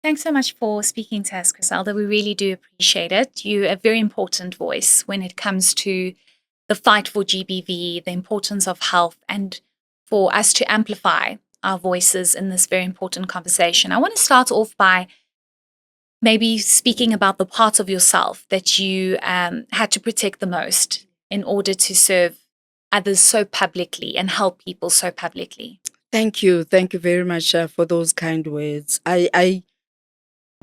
Thanks so much for speaking to us, Criselda. We really do appreciate it. You're a very important voice when it comes to the fight for GBV, the importance of health, and for us to amplify our voices in this very important conversation. I want to start off by maybe speaking about the parts of yourself that you had to protect the most in order to serve others so publicly and help people so publicly. Thank you. Thank you very much for those kind words. I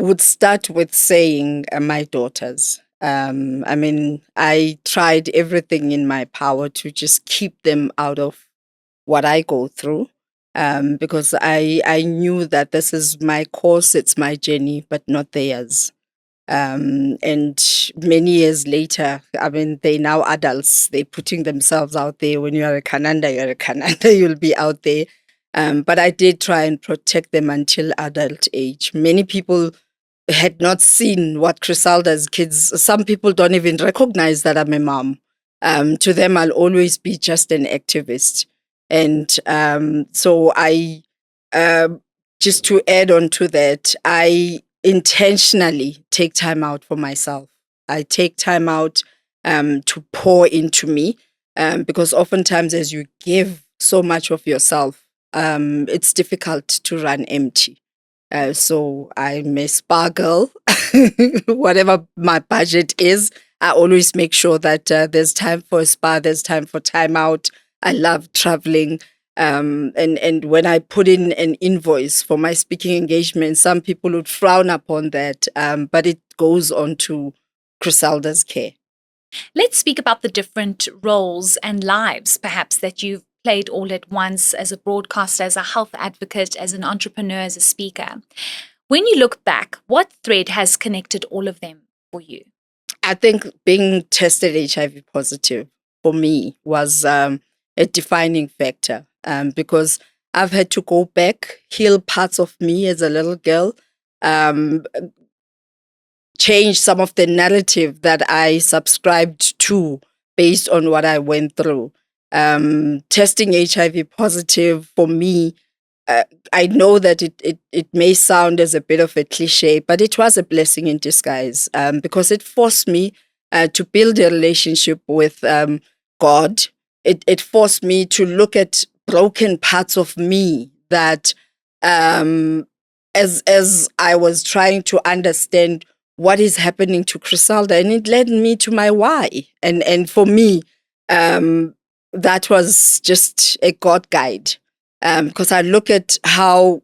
would start with saying my daughters. I tried everything in my power to just keep them out of what I go through because I knew that this is my course, it's my journey, but not theirs. And many years later, they're now adults. They're putting themselves out there. When you're a Kananda, you're a Kananda, you'll be out there. But I did try and protect them until adult age. Many people had not seen what Criselda's kids, some people don't even recognize that I'm a mom. To them, I'll always be just an activist. And so I, just to add on to that, I intentionally take time out for myself. I take time out to pour into me because oftentimes as you give so much of yourself, it's difficult to run empty. So I'm a spa girl. Whatever my budget is, I always make sure that there's time for a spa, there's time for time out. I love traveling. And when I put in an invoice for my speaking engagement, some people would frown upon that, but it goes on to Criselda's care. Let's speak about the different roles and lives, perhaps, that you've played all at once as a broadcaster, as a health advocate, as an entrepreneur, as a speaker. When you look back, what thread has connected all of them for you? I think being tested HIV positive for me was a defining factor because I've had to go back, heal parts of me as a little girl, um, change some of the narrative that I subscribed to based on what I went through. Testing HIV positive for me, I know that it may sound as a bit of a cliche, but it was a blessing in disguise because it forced me to build a relationship with God. It forced me to look at broken parts of me that as I was trying to understand what is happening to Criselda, and it led me to my why. And for me, that was just a God guide because I look at how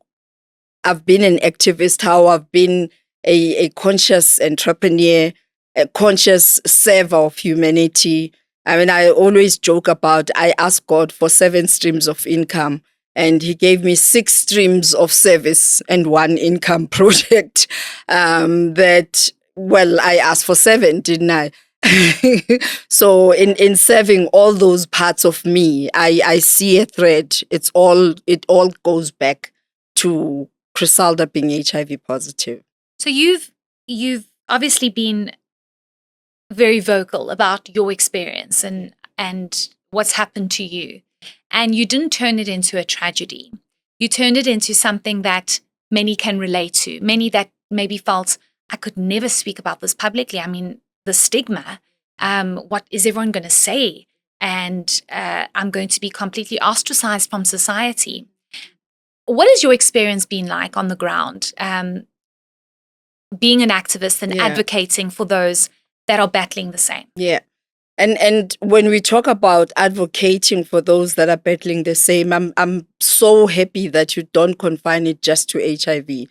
I've been an activist, how I've been a conscious entrepreneur, a conscious server of humanity. I always joke about I asked God for 7 streams of income, and He gave me 6 streams of service and 1 income project. I asked for 7, didn't I? So in serving all those parts of me, I see a thread. It all goes back to Criselda being HIV positive. So you've obviously been very vocal about your experience and what's happened to you. And you didn't turn it into a tragedy. You turned it into something that many can relate to, many that maybe felt, I could never speak about this publicly. I mean, the stigma, what is everyone going to say? And I'm going to be completely ostracized from society. What has your experience been like on the ground, being an activist and advocating for those that are battling the same? Yeah. And when we talk about advocating for those that are battling the same, I'm so happy that you don't confine it just to HIV,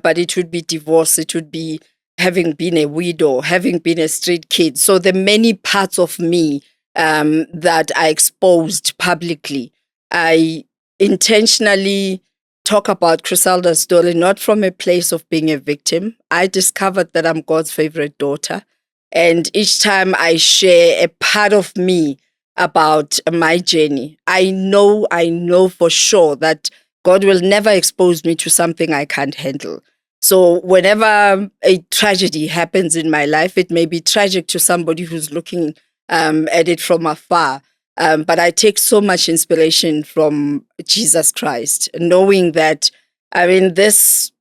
but it would be divorce, it would be having been a widow, having been a street kid. So the many parts of me that I exposed publicly, I intentionally talk about Criselda's story, not from a place of being a victim. I discovered that I'm God's favorite daughter. And each time I share a part of me about my journey, I know for sure that God will never expose me to something I can't handle. So whenever a tragedy happens in my life, it may be tragic to somebody who's looking at it from afar. But I take so much inspiration from Jesus Christ, knowing that, this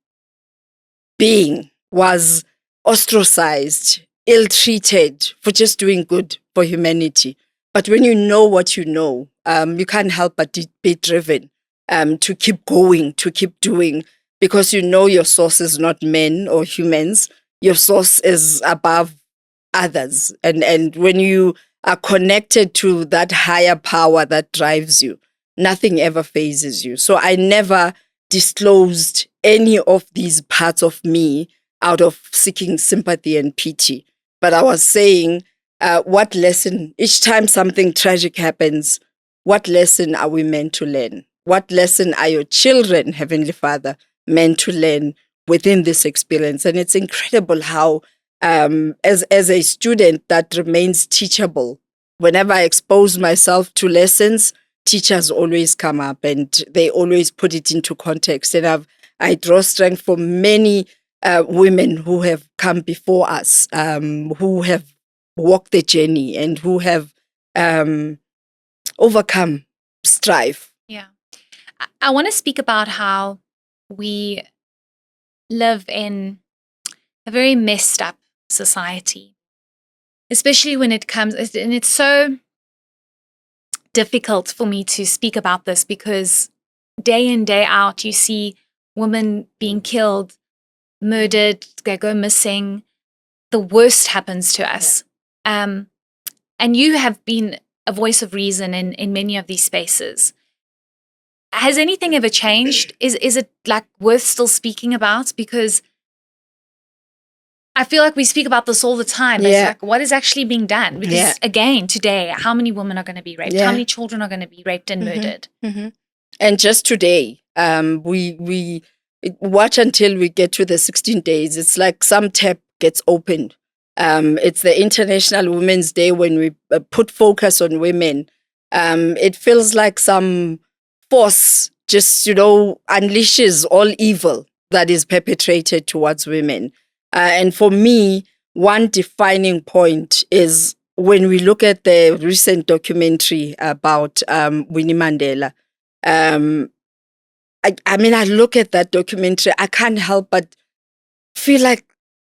being was ostracized, ill-treated for just doing good for humanity. But when you know what you know, you can't help but be driven to keep going, to keep doing, because you know your source is not men or humans. Your source is above others. And when you are connected to that higher power that drives you, nothing ever phases you. So I never disclosed any of these parts of me out of seeking sympathy and pity. But I was saying, what lesson, each time something tragic happens, what lesson are we meant to learn? What lesson are your children, Heavenly Father, meant to learn within this experience? And it's incredible how, as a student that remains teachable, whenever I expose myself to lessons, teachers always come up and they always put it into context. And I draw strength from many women who have come before us, who have walked the journey and who have overcome strife. Yeah. I want to speak about how we live in a very messed up society, especially when it comes, and it's so difficult for me to speak about this because day in, day out, you see women being killed, murdered, they go missing. The worst happens to us. And you have been a voice of reason in many of these spaces. Has anything ever changed? Is it like worth still speaking about? Because I feel like we speak about this all the time. Yeah. It's like, what is actually being done? Because again, today, how many women are going to be raped? How many children are going to be raped and murdered? Mm-hmm. And just today, we watch until we get to the 16 days. It's like some tab gets opened. It's the International Women's Day when we put focus on women. It feels like some force just, unleashes all evil that is perpetrated towards women. And for me, one defining point is when we look at the recent documentary about Winnie Mandela. I look at that documentary, I can't help but feel like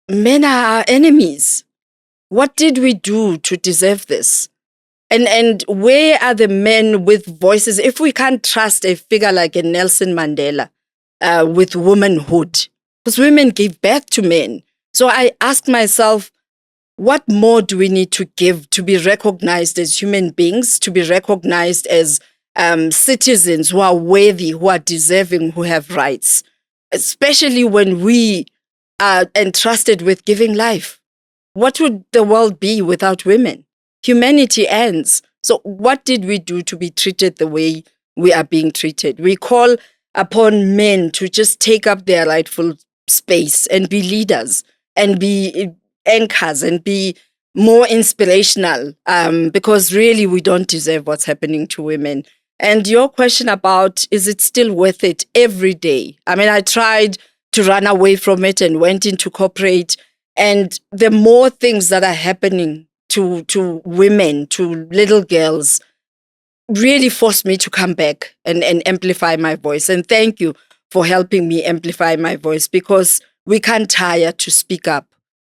men are our enemies. What did we do to deserve this? And where are the men with voices? If we can't trust a figure like a Nelson Mandela with womanhood, because women gave birth to men. So I ask myself, what more do we need to give to be recognized as human beings, to be recognized as citizens who are worthy, who are deserving, who have rights, especially when we are entrusted with giving life? What would the world be without women? Humanity ends. So what did we do to be treated the way we are being treated? We call upon men to just take up their rightful space and be leaders and be anchors and be more inspirational, because really we don't deserve what's happening to women. And your question about, is it still worth it every day? I tried to run away from it and went into corporate. And the more things that are happening to women, to little girls, really forced me to come back and amplify my voice. And thank you for helping me amplify my voice, because we can't tire to speak up.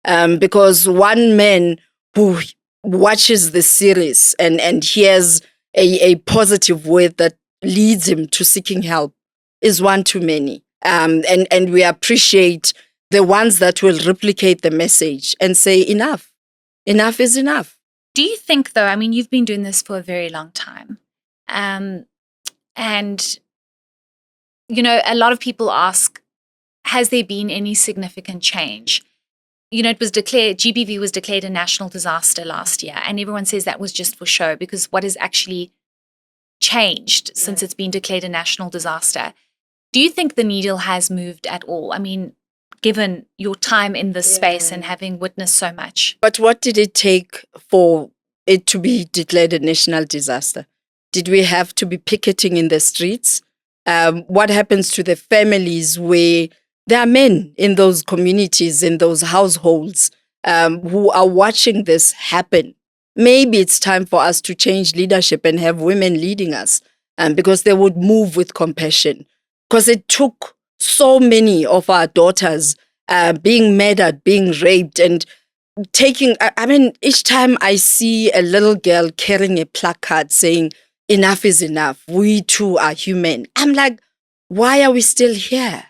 Because one man who watches this series and hears a positive word that leads him to seeking help is one too many. And we appreciate the ones that will replicate the message and say, enough is enough. Do you think, though, you've been doing this for a very long time. And, a lot of people ask, has there been any significant change? It was declared, GBV was declared a national disaster last year. And everyone says that was just for show, because what has actually changed since it's been declared a national disaster? Do you think the needle has moved at all? Given your time in this space and having witnessed so much. But what did it take for it to be declared a national disaster? Did we have to be picketing in the streets? What happens to the families where there are men in those communities, in those households, who are watching this happen? Maybe it's time for us to change leadership and have women leading us, because they would move with compassion. Because it took so many of our daughters being murdered, being raped, and taking, I mean, each time I see a little girl carrying a placard saying, enough is enough, we too are human, I'm like, why are we still here?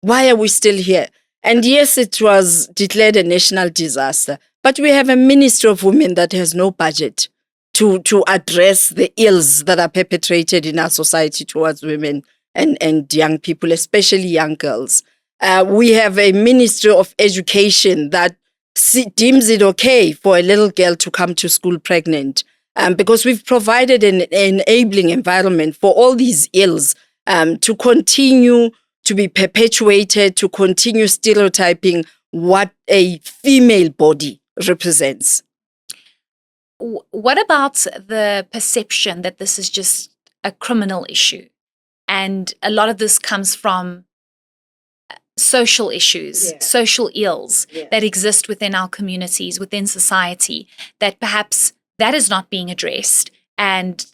Why are we still here? And yes, it was declared a national disaster, but we have a Ministry of Women that has no budget to address the ills that are perpetrated in our society towards women and young people, especially young girls. We have a Ministry of Education that deems it okay for a little girl to come to school pregnant, because we've provided an enabling environment for all these ills to continue to be perpetuated, to continue stereotyping what a female body represents. What about the perception that this is just a criminal issue? And a lot of this comes from social issues, social ills that exist within our communities, within society, that perhaps that is not being addressed and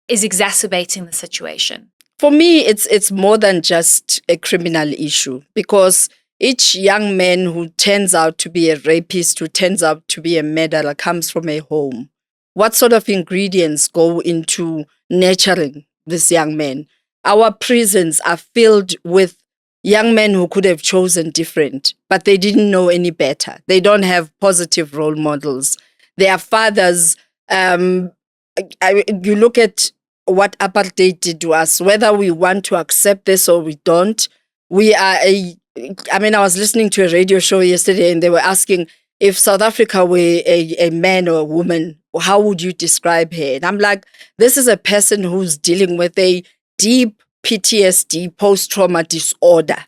is exacerbating the situation. For me, it's more than just a criminal issue, because each young man who turns out to be a rapist, who turns out to be a murderer, comes from a home. What sort of ingredients go into nurturing this young man? Our prisons are filled with young men who could have chosen different, but they didn't know any better. They don't have positive role models. Their fathers, you look at what apartheid did to us, whether we want to accept this or we don't. I was listening to a radio show yesterday and they were asking, if South Africa were a man or a woman, how would you describe her? And I'm like, this is a person who's dealing with a deep PTSD, post-trauma disorder,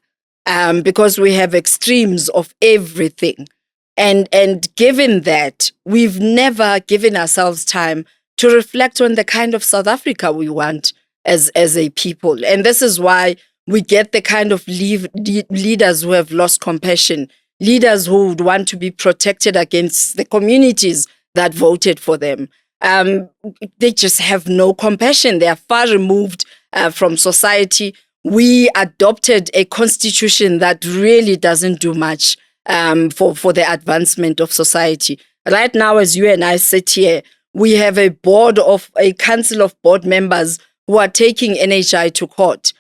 because we have extremes of everything. And given that, we've never given ourselves time to reflect on the kind of South Africa we want as a people. And this is why we get the kind of leaders who have lost compassion, leaders who would want to be protected against the communities that voted for them. They just have no compassion. They are far removed from society. We adopted a constitution that really doesn't do much for the advancement of society. Right now, as you and I sit here, we have a council of board members who are taking NHI to court,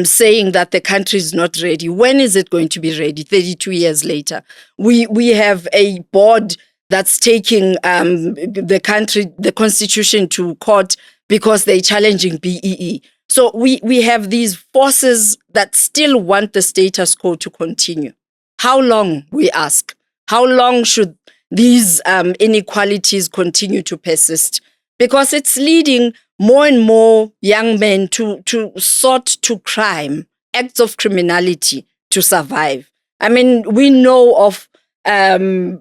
saying that the country is not ready. When is it going to be ready? 32 years later. We have a board that's taking the constitution to court because they're challenging BEE. So we have these forces that still want the status quo to continue. How long, we ask? How long should these inequalities continue to persist? Because it's leading more and more young men to sort to crime, acts of criminality to survive. I mean, we know of, I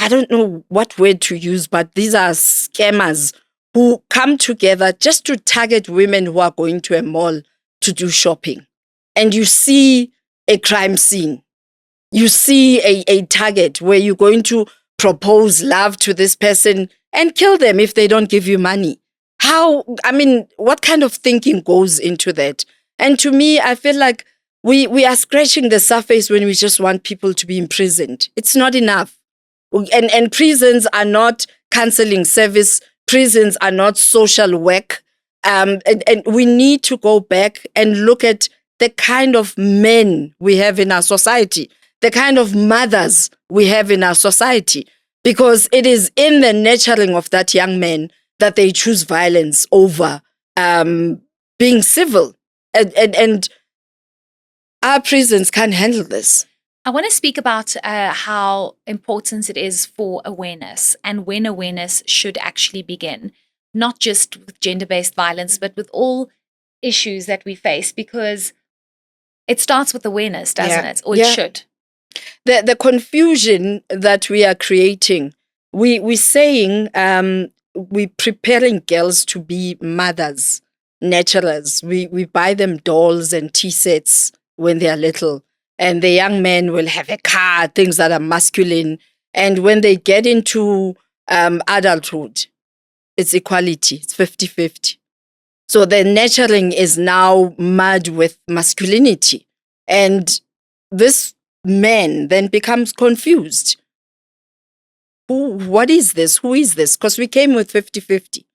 don't know what word to use, but these are scammers who come together just to target women who are going to a mall to do shopping. And you see a crime scene. You see a target where you're going to propose love to this person and kill them if they don't give you money. What kind of thinking goes into that? And to me, I feel like we are scratching the surface when we just want people to be imprisoned. It's not enough. And prisons are not counseling service. Prisons are not social work. And we need to go back and look at the kind of men we have in our society, the kind of mothers we have in our society, because it is in the nurturing of that young man that they choose violence over being civil. And our prisons can't handle this. I want to speak about how important it is for awareness and when awareness should actually begin, not just with gender-based violence, but with all issues that we face, because it starts with awareness, doesn't it? Or it should. The confusion that we are creating, we're saying we're preparing girls to be mothers, nurturers. We buy them dolls and tea sets when they are little. And the young men will have a car, things that are masculine. And when they get into adulthood, it's equality. It's 50-50. So the nurturing is now merged with masculinity. And this man then becomes confused. What is this? Who is this? Because we came with 50-50.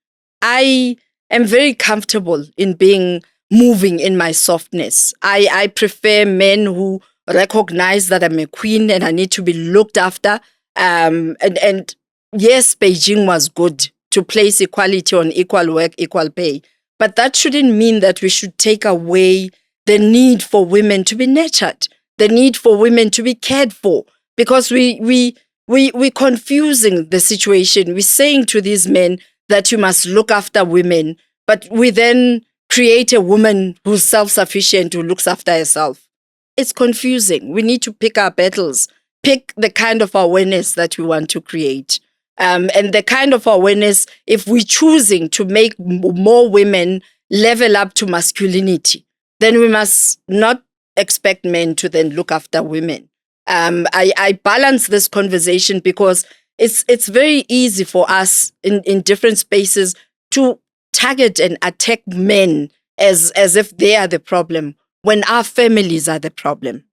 I am very comfortable in moving in my softness. I prefer men who recognize that I'm a queen and I need to be looked after. And yes, Beijing was good to place equality on equal work, equal pay. But that shouldn't mean that we should take away the need for women to be nurtured, the need for women to be cared for, because we're confusing the situation. We're saying to these men that you must look after women, but we then create a woman who's self-sufficient, who looks after herself. It's confusing. We need to pick our battles, pick the kind of awareness that we want to create. And the kind of awareness, if we're choosing to make more women level up to masculinity, then we must not expect men to then look after women. I balance this conversation because it's very easy for us in different spaces to target and attack men as if they are the problem when our families are the problem.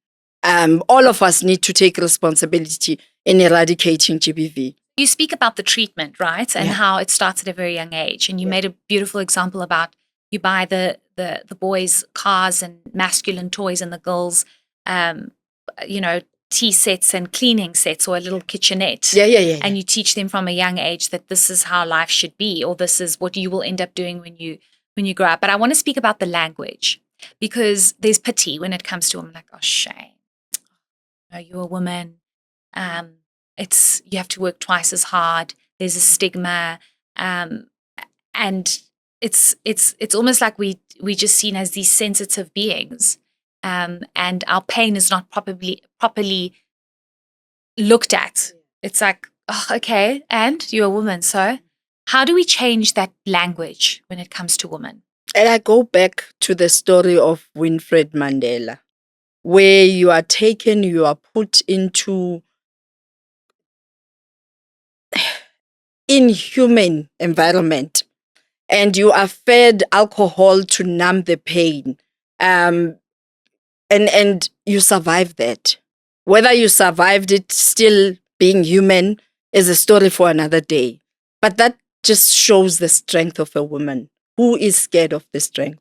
All of us need to take responsibility in eradicating GBV. You speak about the treatment, right? And how it starts at a very young age. And you made a beautiful example about you buy the boys' cars and masculine toys and the girls, tea sets and cleaning sets or a little kitchenette. Yeah. And you teach them from a young age that this is how life should be, or this is what you will end up doing when you grow up. But I want to speak about the language, because there's pity when it comes to women, like, oh, shame. No, you're a woman. You have to work twice as hard. There's a stigma. And it's almost like we just seen as these sensitive beings. And our pain is not properly looked at. It's like, oh, okay, and you're a woman, so how do we change that language when it comes to women? And I go back to the story of Winfred Mandela, where you are taken, you are put into inhuman environment, and you are fed alcohol to numb the pain. And you survive that. Whether you survived it still being human is a story for another day. But that just shows the strength of a woman. Who is scared of the strength?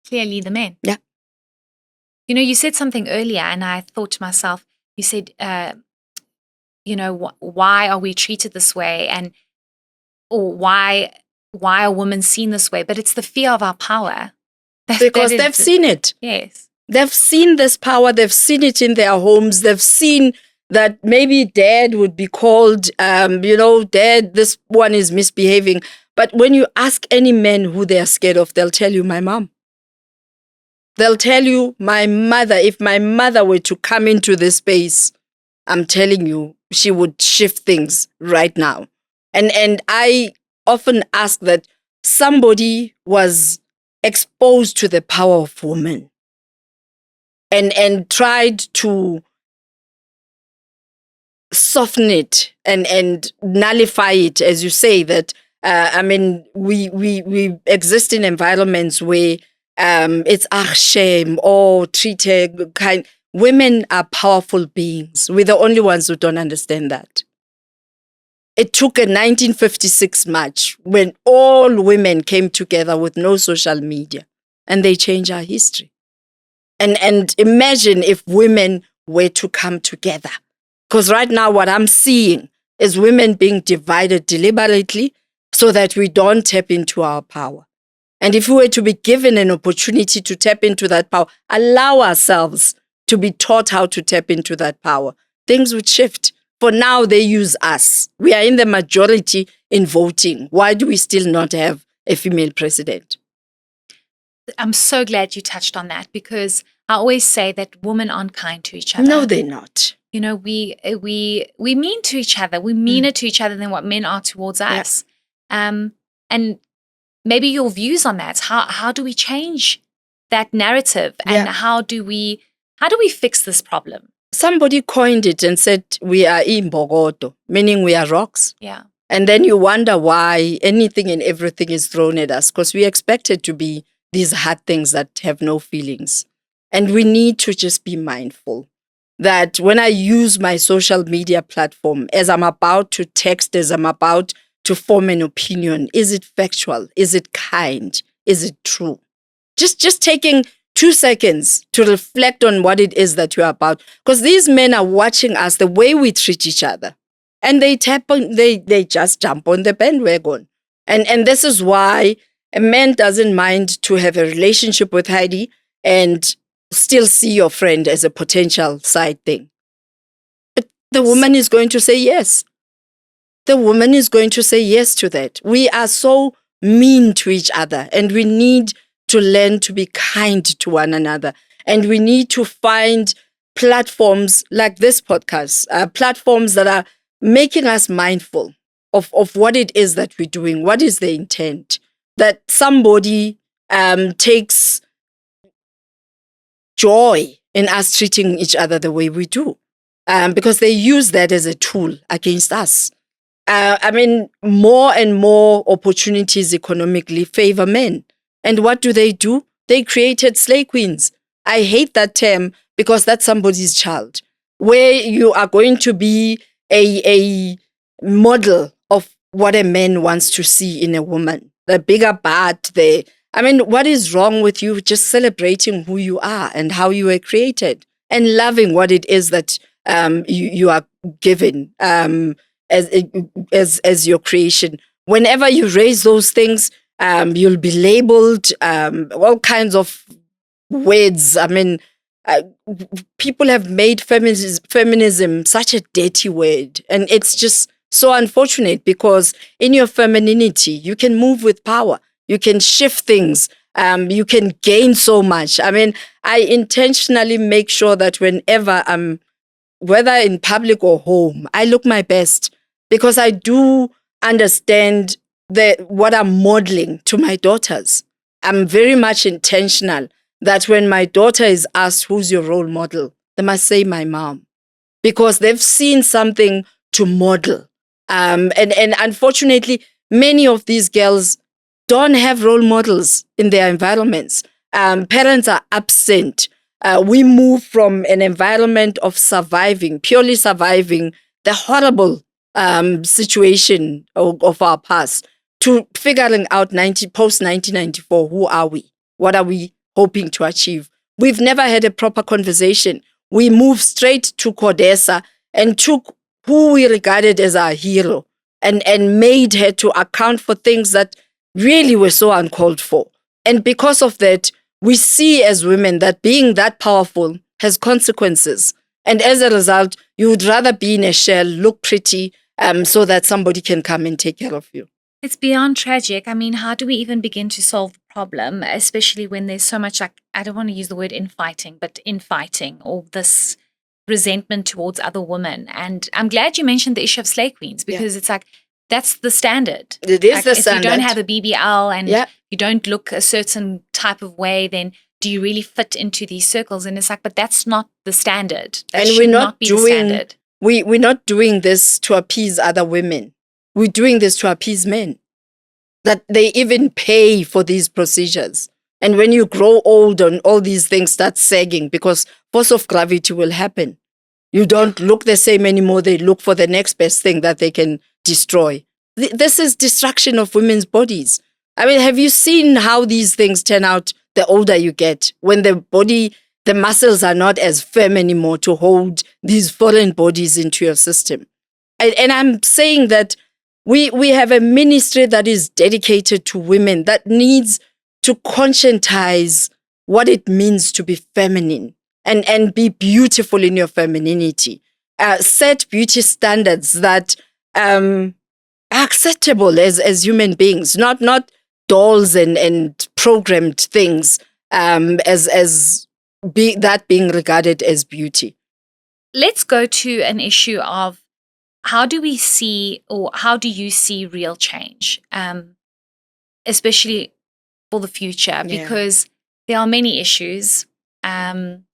Clearly the men. Yeah. You said something earlier, and I thought to myself, you said, why are we treated this way, or why are women seen this way? But it's the fear of our power. Because they've seen it. Yes. They've seen this power. They've seen it in their homes. They've seen that maybe dad would be called, dad, this one is misbehaving. But when you ask any men who they are scared of, they'll tell you, my mom. They'll tell you, my mother. If my mother were to come into this space, I'm telling you, she would shift things right now. And I often ask that somebody was exposed to the power of women and tried to soften it and nullify it, as you say, that we exist in environments where it's shame or treated kind. Women are powerful beings. We're the only ones who don't understand that. It took a 1956 march when all women came together with no social media, and they changed our history. And imagine if women were to come together. Because right now what I'm seeing is women being divided deliberately so that we don't tap into our power. And if we were to be given an opportunity to tap into that power, allow ourselves to be taught how to tap into that power, things would shift. For now, they use us. We are in the majority in voting. Why do we still not have a female president? I'm so glad you touched on that, because I always say that women aren't kind to each other. No, they're not. We mean to each other. We meaner to each other than what men are towards us. And maybe your views on that. How do we change that narrative? And how do we fix this problem? Somebody coined it and said we are imbogodo, meaning we are rocks. Yeah. And then you wonder why anything and everything is thrown at us, because we expect it to be these hard things that have no feelings. And we need to just be mindful that when I use my social media platform, as I'm about to text, as I'm about to form an opinion, is it factual? Is it kind? Is it true? Just taking 2 seconds to reflect on what it is that you're about. Because these men are watching us, the way we treat each other. And they they just jump on the bandwagon. And this is why a man doesn't mind to have a relationship with Heidi and still see your friend as a potential side thing. But the woman is going to say yes. The woman is going to say yes to that. We are so mean to each other, and we need to learn to be kind to one another. And we need to find platforms like this podcast, platforms that are making us mindful of what it is that we're doing. What is the intent? That somebody takes joy in us treating each other the way we do, because they use that as a tool against us. I mean, more and more opportunities economically favor men. And what do? They created slay queens. I hate that term because that's somebody's child, where you are going to be a model of what a man wants to see in a woman. The bigger butt, I mean, what is wrong with you just celebrating who you are and how you were created and loving what it is that you are given as your creation? Whenever you raise those things, you'll be labeled all kinds of words. I mean, uh, people have made feminism such a dirty word, and it's just so unfortunate because in your femininity, you can move with power, you can shift things, you can gain so much. I mean, I intentionally make sure that whenever I'm, whether in public or home, I look my best because I do understand what I'm modeling to my daughters. I'm very much intentional that when my daughter is asked, who's your role model? They must say my mom because they've seen something to model. And unfortunately, many of these girls don't have role models in their environments. Parents are absent. We move from an environment of surviving, purely surviving the horrible situation of our past, to figuring out post 1994, who are we? What are we hoping to achieve? We've never had a proper conversation. We moved straight to Codesa and took who we regarded as our hero and made her to account for things that really were so uncalled for. And because of that, we see as women that being that powerful has consequences. And as a result, you would rather be in a shell, look pretty, so that somebody can come and take care of you. It's beyond tragic. I mean, how do we even begin to solve the problem, especially when there's so much, like, I don't want to use the word infighting, but infighting or this resentment towards other women. And I'm glad you mentioned the issue of slay queens because it's like, that's the standard. It is like, the if standard. If you don't have a BBL and you don't look a certain type of way, then do you really fit into these circles? And it's like, but that's not the standard. That should not be the standard. We're not doing this to appease other women. We're doing this to appease men. That they even pay for these procedures. And when you grow old and all these things start sagging because force of gravity will happen. You don't look the same anymore. They look for the next best thing that they can destroy. This is destruction of women's bodies. I mean, have you seen how these things turn out the older you get? When the muscles are not as firm anymore to hold these foreign bodies into your system. And I'm saying that we have a ministry that is dedicated to women that needs to conscientize what it means to be feminine and be beautiful in your femininity. Set beauty standards that are acceptable as human beings, not dolls and programmed things as being regarded as beauty. Let's go to an issue of how do we see, or how do you see real change, especially for the future? Because there are many issues. I'm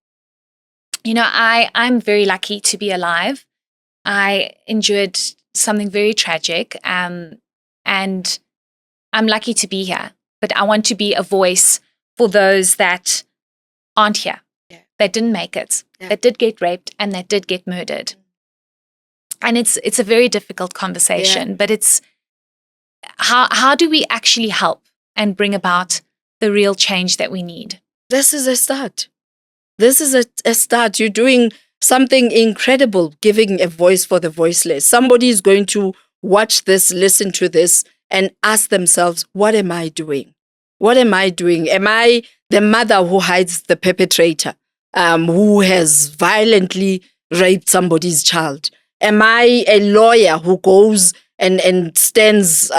very lucky to be alive. I endured something very tragic, and I'm lucky to be here. But I want to be a voice for those that aren't here. that didn't make it, Yeah. that did get raped, and that did get murdered. And it's a very difficult conversation, but it's how do we actually help and bring about the real change that we need? This is a start. This is a start. You're doing something incredible, giving a voice for the voiceless. Somebody is going to watch this, listen to this, and ask themselves, what am I doing? What am I doing? Am I the mother who hides the perpetrator, who has violently raped somebody's child? Am I a lawyer who goes and stands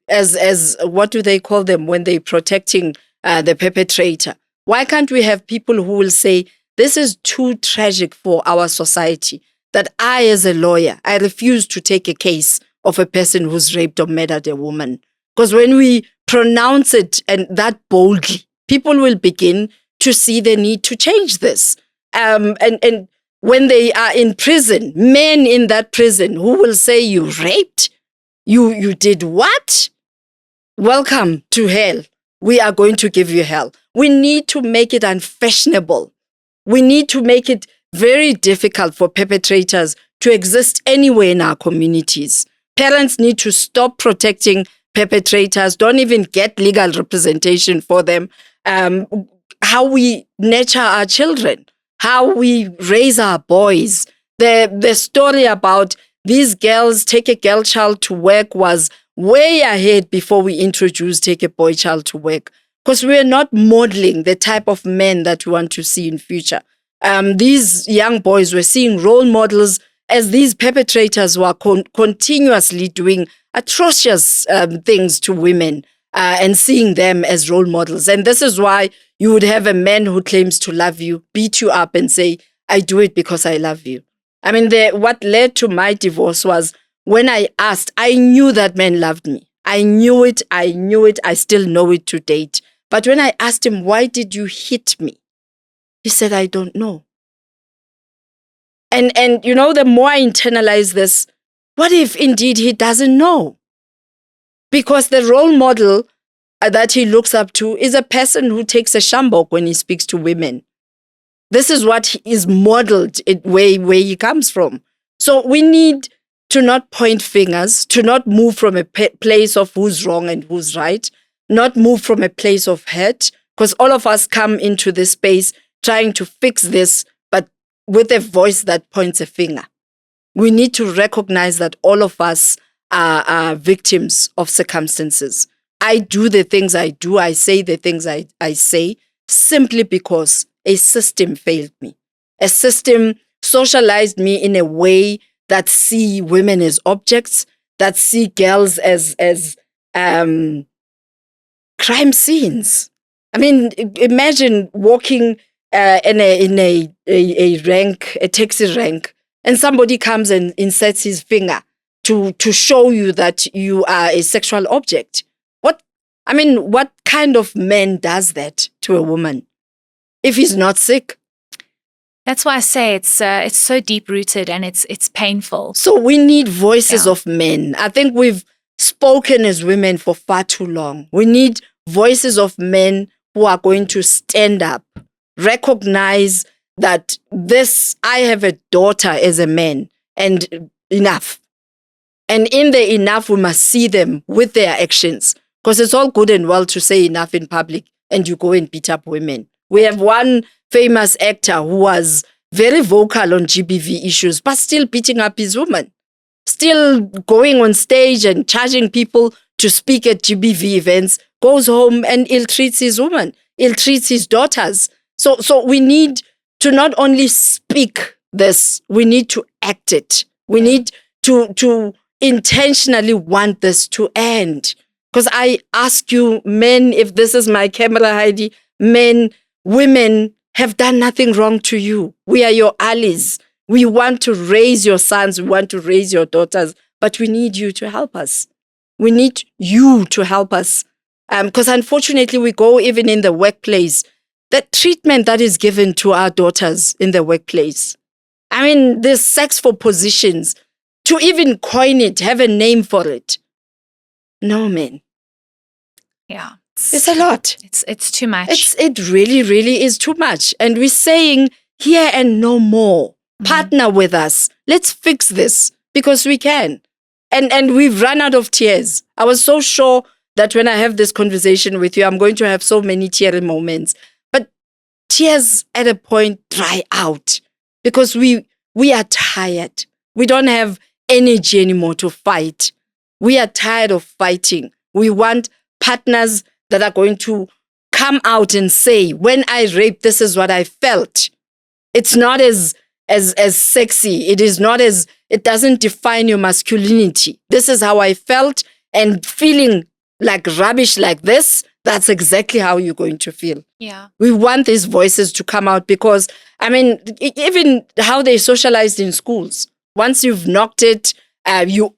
as what do they call them when they're protecting the perpetrator? Why can't we have people who will say, this is too tragic for our society, that I, as a lawyer, I refuse to take a case of a person who's raped or murdered a woman? Because when we pronounce it and that boldly, people will begin to see the need to change this. And when they are in prison, men in that prison who will say, you raped? You did what? Welcome to hell. We are going to give you hell. We need to make it unfashionable. We need to make it very difficult for perpetrators to exist anywhere in our communities. Parents need to stop protecting perpetrators. Don't even get legal representation for them. How we nurture our children, how we raise our boys. The story about these girls take a girl child to work was way ahead before we introduced take a boy child to work, because we're not modeling the type of men that we want to see in future. These young boys were seeing role models as these perpetrators were continuously doing atrocious things to women and seeing them as role models. And this is why you would have a man who claims to love you, beat you up and say, I do it because I love you. I mean, what led to my divorce was when I asked, I knew that man loved me. I knew it. I still know it to date. But when I asked him, why did you hit me? He said, I don't know. And you know, the more I internalize this, what if indeed he doesn't know? Because the role model that he looks up to is a person who takes a shambok when he speaks to women. This is what is modeled where he comes from. So we need to not point fingers, to not move from a place of who's wrong and who's right, not move from a place of hurt, because all of us come into this space trying to fix this, but with a voice that points a finger. We need to recognize that all of us are victims of circumstances. I do the things I do, I say the things I say, simply because a system failed me. A system socialized me in a way that see women as objects, that see girls as crime scenes. I mean, imagine walking in a rank, a taxi rank, and somebody comes and inserts his finger to show you that you are a sexual object. What kind of man does that to a woman if he's not sick? That's why I say it's so deep rooted and it's painful. So we need voices of men. I think we've spoken as women for far too long. We need voices of men who are going to stand up, recognize that I have a daughter as a man, and enough. And in the enough, we must see them with their actions. Because it's all good and well to say enough in public and you go and beat up women. We have one famous actor who was very vocal on GBV issues, but still beating up his woman. Still going on stage and charging people to speak at GBV events, goes home and ill-treats his woman, ill-treats his daughters. So we need to not only speak this, we need to act it. We need to intentionally want this to end. Because I ask you, men, if this is my camera, Heidi, men, women have done nothing wrong to you. We are your allies. We want to raise your sons. We want to raise your daughters. But we need you to help us. We need you to help us. Because unfortunately, we go even in the workplace. The treatment that is given to our daughters in the workplace. I mean, there's sex for positions. To even coin it, have a name for it. No, man. Yeah. It's a lot. It's too much. It really, really is too much. And we're saying here and no more. Partner with us. Let's fix this because we can. And we've run out of tears. I was so sure that when I have this conversation with you, I'm going to have so many teary moments. But tears at a point dry out because we are tired. We don't have energy anymore to fight. We are tired of fighting. We want partners that are going to come out and say, when I raped, this is what I felt. It's not as sexy. It doesn't define your masculinity. This is how I felt, and feeling like rubbish like this, that's exactly how you're going to feel. Yeah. We want these voices to come out because, even how they socialized in schools. Once you've knocked it, you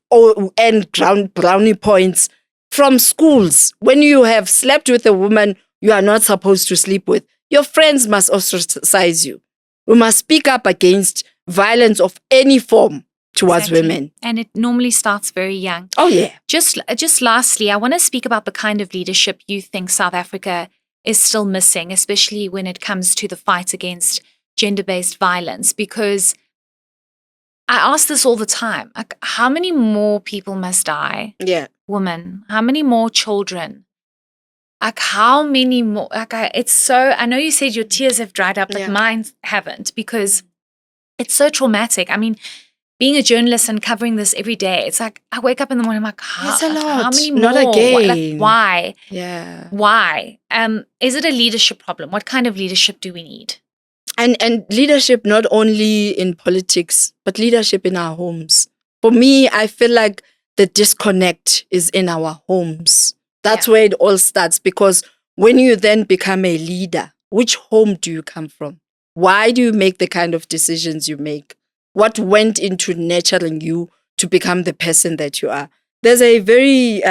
earn brownie points from schools. When you have slept with a woman you are not supposed to sleep with, your friends must ostracize you. We must speak up against violence of any form towards women. And it normally starts very young. Oh, yeah. Just lastly, I want to speak about the kind of leadership you think South Africa is still missing, especially when it comes to the fight against gender-based violence, because I ask this all the time. Like, how many more people must die? Yeah. Women? How many more children? Like, how many more? Like, it's so, I know you said your tears have dried up, but mine haven't, because it's so traumatic. I mean, being a journalist and covering this every day, it's like, I wake up in the morning, I'm like, it's a lot. How many more? Not again. Like, why? Yeah. Why? Is it a leadership problem? What kind of leadership do we need? And leadership not only in politics, but leadership in our homes. For me, I feel like the disconnect is in our homes. That's where it all starts, because when you then become a leader, which home do you come from? Why do you make the kind of decisions you make? What went into nurturing you to become the person that you are? There's a very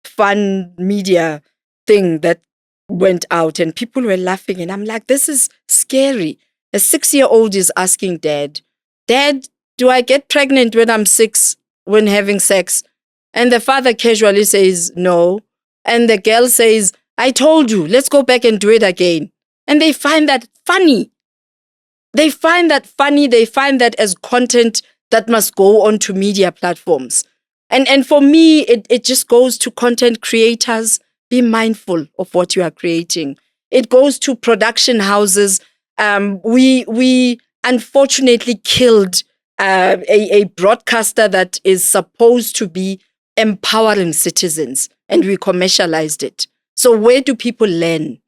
fun media thing that went out and people were laughing, and I'm like, this is scary. A 6-year-old is asking Dad, do I get pregnant when I'm 6 when having sex? And the father casually says no. And the girl says, I told you, let's go back and do it again. And they find that funny. They find that funny. They find that as content that must go onto media platforms. And for me, it just goes to content creators. Be mindful of what you are creating. It goes to production houses. We unfortunately killed a broadcaster that is supposed to be empowering citizens, and we commercialized it. So where do people learn?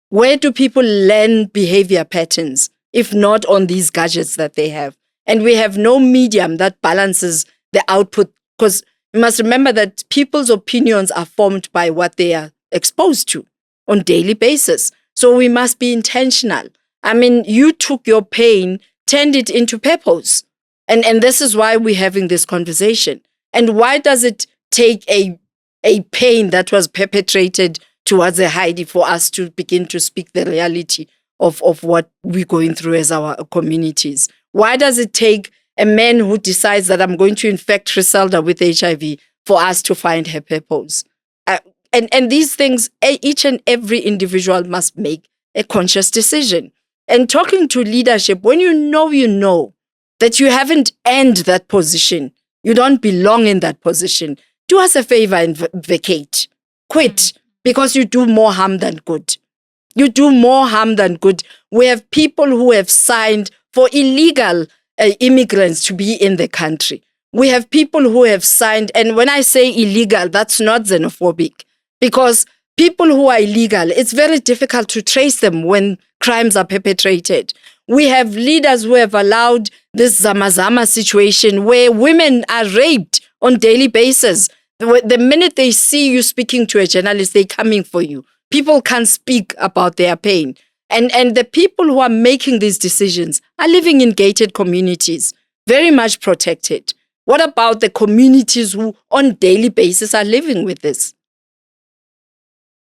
Where do people learn behavior patterns, if not on these gadgets that they have? And we have no medium that balances the output, because you must remember that people's opinions are formed by what they are exposed to on a daily basis. So we must be intentional. I mean, you took your pain, turned it into purpose. And this is why we're having this conversation. And why does it take a pain that was perpetrated towards a Heidi for us to begin to speak the reality of what we're going through as our communities? Why does it take a man who decides that I'm going to infect Criselda with HIV for us to find her purpose? And these things, each and every individual must make a conscious decision. And talking to leadership, when you know that you haven't earned that position, you don't belong in that position, do us a favor and vacate. Quit, because you do more harm than good. You do more harm than good. We have people who have signed for illegal immigrants to be in the country. We have people who have signed, and when I say illegal, that's not xenophobic, because people who are illegal, it's very difficult to trace them when crimes are perpetrated. We have leaders who have allowed this Zamazama situation where women are raped on a daily basis. The minute they see you speaking to a journalist, they're coming for you. People can't speak about their pain. And the people who are making these decisions are living in gated communities, very much protected. What about the communities who on a daily basis are living with this?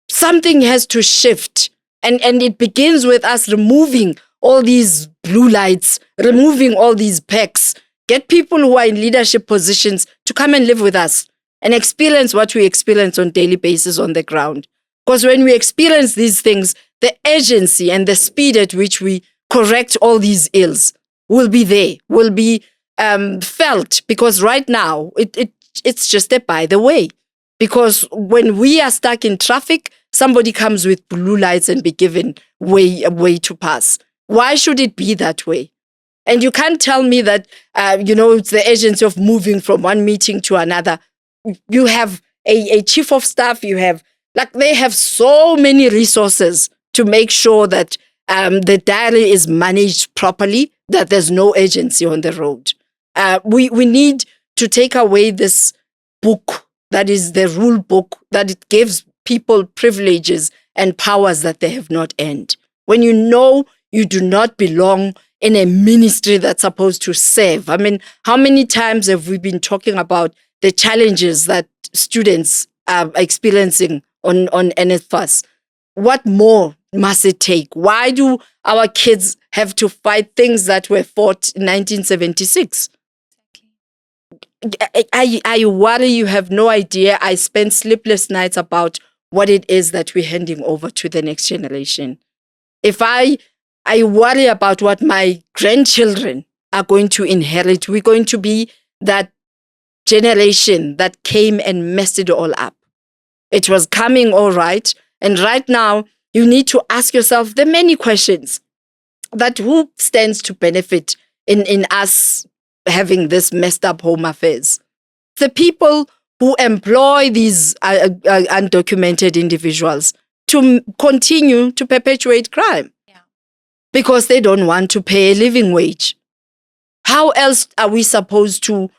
Something has to shift. And it begins with us removing all these blue lights, removing all these packs. Get people who are in leadership positions to come and live with us and experience what we experience on a daily basis on the ground. Because when we experience these things, the urgency and the speed at which we correct all these ills will be there, will be felt. Because right now, it's just a by the way. Because when we are stuck in traffic, somebody comes with blue lights and be given a way to pass. Why should it be that way? And you can't tell me that, it's the urgency of moving from one meeting to another. You have a chief of staff, they have so many resources to make sure that the diary is managed properly, that there's no urgency on the road. We need to take away this book, that is the rule book, that it gives people privileges and powers that they have not earned. When you know you do not belong in a ministry that's supposed to serve. I mean, how many times have we been talking about the challenges that students are experiencing on NSFAS? What more must it take? Why do our kids have to fight things that were fought in 1976? I worry, you have no idea. I spend sleepless nights about what it is that we're handing over to the next generation. If I worry about what my grandchildren are going to inherit. We're going to be that generation that came and messed it all up. It was coming all right. And right now, you need to ask yourself the many questions that who stands to benefit in us having this messed up home affairs. The people who employ these undocumented individuals to continue to perpetuate crime. Because they don't want to pay a living wage. How else are we supposed to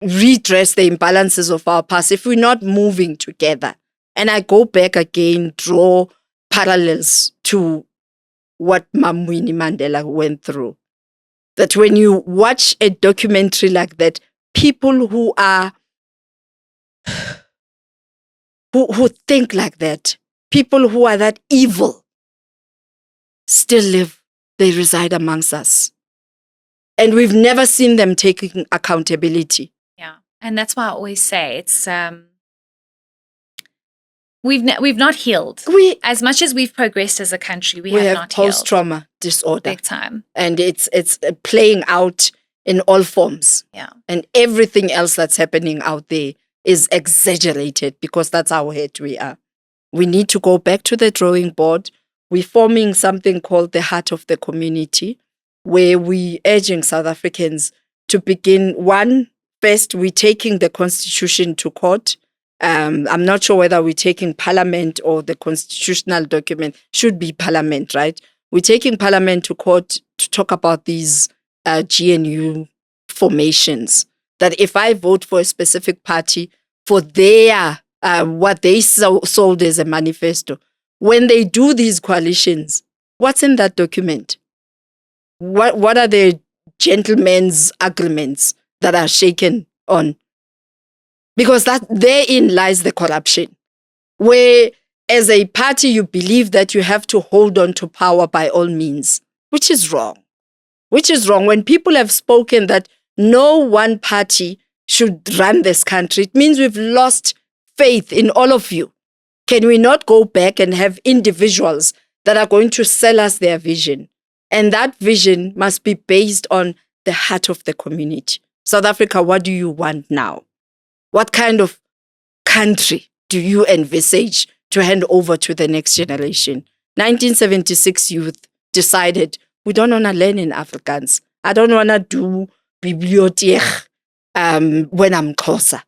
redress the imbalances of our past if we're not moving together? And I go back again, draw parallels to what Mam Winnie Mandela went through. That when you watch a documentary like that, people who are who think like that, people who are that evil, still live. They reside amongst us. And we've never seen them taking accountability. Yeah. And that's why I always say it's we've not healed. As much as we've progressed as a country, we have not healed. Post-trauma disorder. Big time. And it's playing out in all forms. Yeah. And everything else that's happening out there is exaggerated because that's how hurt we are. We need to go back to the drawing board. We're forming something called the Heart of the Community, where we're urging South Africans to begin. First, we're taking the Constitution to court. I'm not sure whether we're taking Parliament or the constitutional document. Should be Parliament, right? We're taking Parliament to court to talk about these GNU formations. That if I vote for a specific party for their what they sold as a manifesto, when they do these coalitions, what's in that document? What are the gentlemen's agreements that are shaken on? Because that therein lies the corruption, where as a party you believe that you have to hold on to power by all means, which is wrong. Which is wrong. When people have spoken that no one party should run this country, it means we've lost faith in all of you. Can we not go back and have individuals that are going to sell us their vision? And that vision must be based on the heart of the community. South Africa, what do you want now? What kind of country do you envisage to hand over to the next generation? 1976 youth decided, we don't want to learn in Afrikaans. I don't want to do bibliotheek when I'm Xhosa.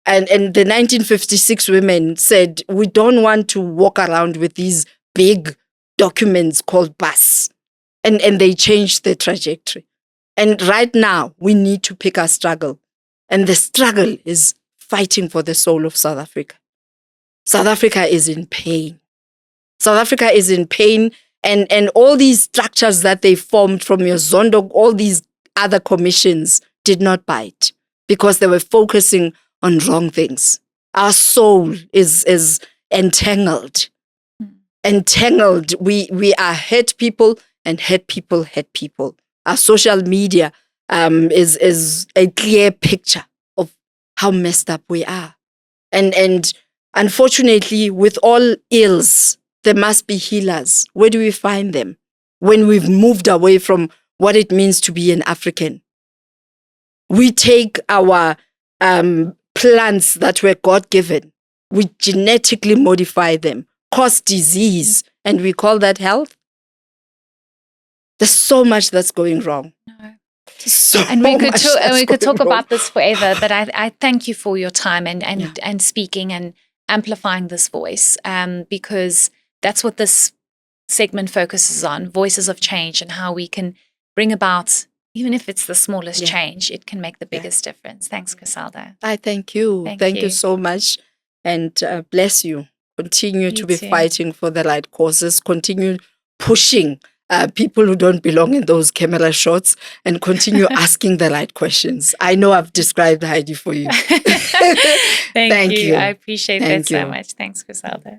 And the 1956 women said, we don't want to walk around with these big documents called bus. And they changed the trajectory. And right now, we need to pick our struggle. And the struggle is fighting for the soul of South Africa. South Africa is in pain. South Africa is in pain. And all these structures that they formed from your Zondo, all these other commissions did not bite because they were focusing on wrong things. Our soul is entangled. Entangled. We are hurt people, and hurt people hurt people. Our social media is a clear picture of how messed up we are. And unfortunately, with all ills, there must be healers. Where do we find them when we've moved away from what it means to be an African? We take our plants that were God-given, we genetically modify them, cause disease, and we call that health? There's so much that's going wrong. No. So And we could talk, going wrong. about this forever, but I thank you for your time and speaking and amplifying this voice, because that's what this segment focuses on, voices of change, and how we can bring about, even if it's the smallest change, it can make the biggest difference. Thanks, Criselda. I thank you. Thank you so much. And bless you. Continue to be fighting for the right causes. Continue pushing people who don't belong in those camera shots, and continue asking the right questions. I know I've described Heidi for you. Thank you. I appreciate that so much. Thanks, Criselda.